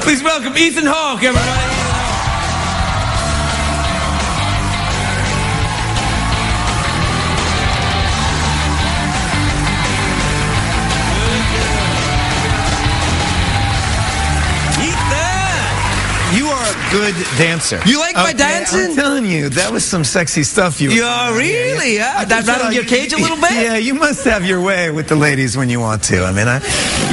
Please welcome Ethan Hawke, everybody. You are a good dancer. You like my dancing? I'm telling you, that was some sexy stuff you were doing. Yeah, really? Yeah. That rattled your cage a little bit? Yeah, you must have your way with the ladies when you want to. I mean,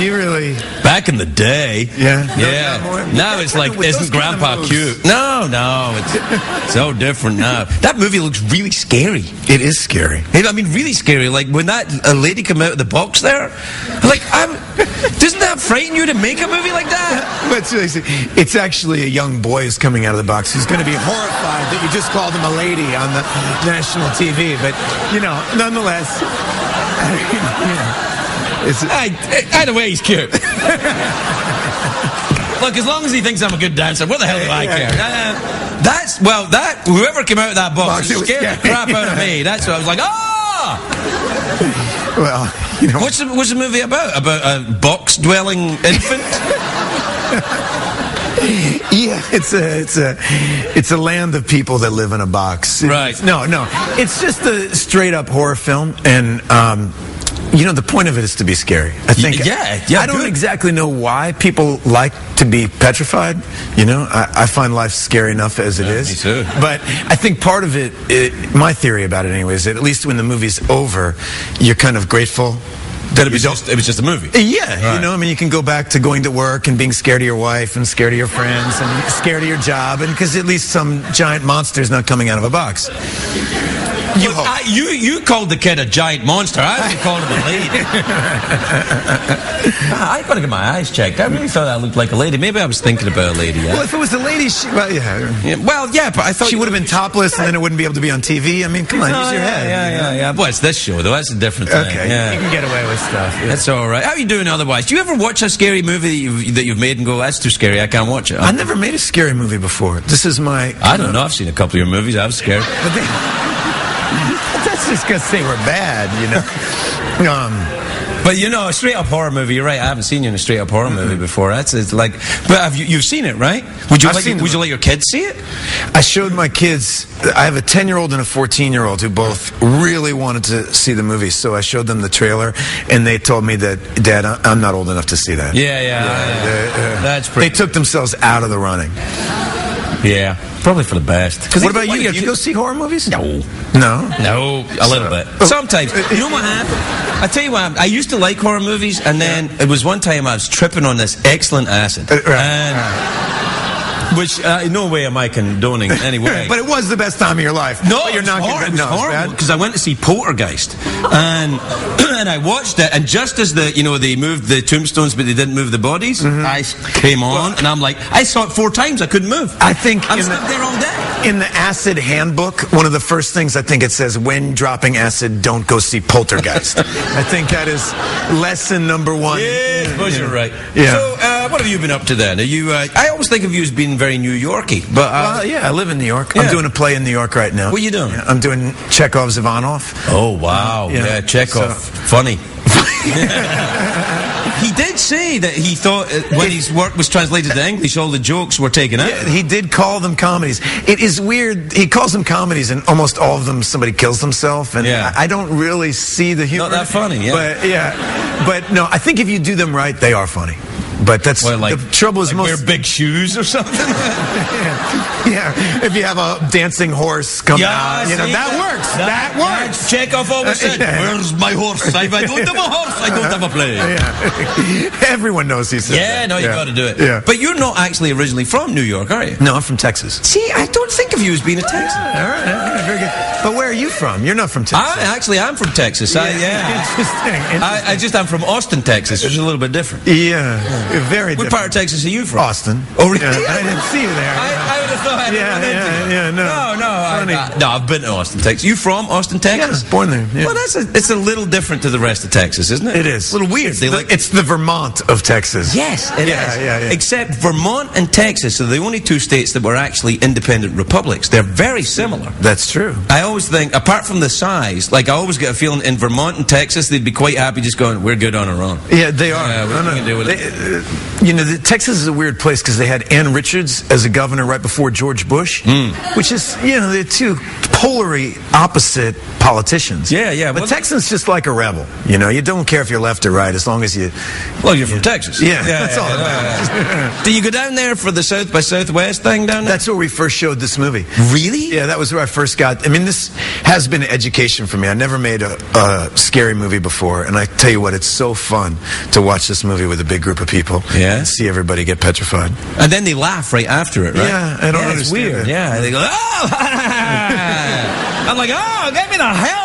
you really... Back in the day. Yeah? Yeah. Now it's like, isn't Grandpa cute? No, it's so different now. That movie looks really scary. It is scary. I mean, really scary. Like, when that lady came out of the box there, like, doesn't that frighten you to make a movie like that? But seriously, it's actually a young boy who's coming out of the box who's going to be horrified that you just called him a lady on the national TV. But, nonetheless, either way, he's cute. Look, as long as he thinks I'm a good dancer, what the hell do I care? Whoever came out of that box scared the crap out of me. That's what I was like, Well, What's the movie about? About a box-dwelling infant? Yeah, it's a land of people that live in a box. Right. No, it's just a straight-up horror film, and the point of it is to be scary. I think. Yeah. I don't exactly know why people like to be petrified. I find life scary enough as it is. Me too. But I think part of it, my theory about it anyway, is that at least when the movie's over, you're kind of grateful that it was just a movie. Yeah, right. You can go back to going to work and being scared of your wife and scared of your friends and scared of your job, and because at least some giant monster's not coming out of a box. You called the kid a giant monster. I called him a lady. I got to get my eyes checked. I really thought that looked like a lady. Maybe I was thinking about a lady. Yeah? Well, if it was a lady, but I thought she would have been topless, and then it wouldn't be able to be on TV. I mean, come on, use your head. Yeah. Well, it's this show, though. That's a different thing. Okay, yeah. You can get away with stuff. Yeah. That's all right. How are you doing otherwise? Do you ever watch a scary movie that you've made and go, that's too scary, I can't watch it? I never made a scary movie before. This is my... I don't know. I've seen a couple of your movies. I was scared. That's just because they were bad, But a straight-up horror movie. You're right. I haven't seen you in a straight-up horror movie before. It's like, but you've seen it, right? Would you let your kids see it? I showed my kids. I have a 10-year-old and a 14-year-old who both really wanted to see the movie. So I showed them the trailer, and they told me that, Dad, I'm not old enough to see that. Yeah. That's pretty. They took themselves out of the running. Yeah, probably for the best. What about you? Do you go see horror movies? No, a little bit. Sometimes. You know what happened? I tell you what, I used to like horror movies, and then it was one time I was tripping on this excellent acid. Which, in no way am I condoning anyway. But it was the best time of your life. No, you're not horrible. No, it's horrible. Because I went to see Poltergeist, and I watched it, and just as they moved the tombstones, but they didn't move the bodies, I came on, and I'm like, I saw it 4 times, I couldn't move. I think I'm stuck there all day. In the acid handbook, one of the first things I think it says, when dropping acid, don't go see Poltergeist. I think that is lesson number 1. Yeah, I suppose you're right. Yeah. So, what have you been up to then? Are you? I always think of you as being very New Yorky, but I live in New York. Yeah. I'm doing a play in New York right now. What are you doing? I'm doing Chekhov's Ivanov. Oh wow! Yeah, Chekhov, funny. He did say that he thought when his work was translated to English, all the jokes were taken out. Yeah, he did call them comedies. It is weird. He calls them comedies, and almost all of them somebody kills himself. And I don't really see the humor. Not that funny, yeah. But no, I think if you do them right, they are funny. But that's the trouble is wear big shoes or something. If you have a dancing horse come out, that works. That works. Chekhov always said, "Where's my horse? If I don't have a horse, I don't have a play." Yeah. Everyone knows he said that. You got to do it. Yeah. But you're not actually originally from New York, are you? No, I'm from Texas. See, I don't think of you as being a Texan. All right, very good. But where are you from? You're not from Texas. I'm from Texas. Interesting. I'm from Austin, Texas, which is a little bit different. Yeah. Very different. What part of Texas are you from? Austin. Oh, really? Yeah, I didn't see you there. I would have thought No. I've been to Austin, Texas. You from Austin, Texas? Yeah, born there. Yeah. Well, it's a little different to the rest of Texas, isn't it? It is. A little weird. It's the Vermont of Texas. Yes, it is. Yeah. Except Vermont and Texas are the only 2 states that were actually independent republics. They're very similar. That's true. I always think, apart from the size, I always get a feeling in Vermont and Texas, they'd be quite happy just going, we're good on our own. Yeah, they are. We're going to do with it. Texas is a weird place because they had Ann Richards as a governor right before George Bush, which is, they're two polarly opposite politicians. Yeah. But Texans just like a rebel. You don't care if you're left or right as long as you... Well, you're from Texas. Yeah, that's all it matters. Do you go down there for the South by Southwest thing down there? That's where we first showed this movie. Really? Yeah, that was where I first got... this has been an education for me. I never made a scary movie before, and I tell you what, it's so fun to watch this movie with a big group of people and see everybody get petrified. And then they laugh right after it, right? Yeah, I don't understand it's weird. it. Yeah, they go, oh! I'm like, oh, get me the hell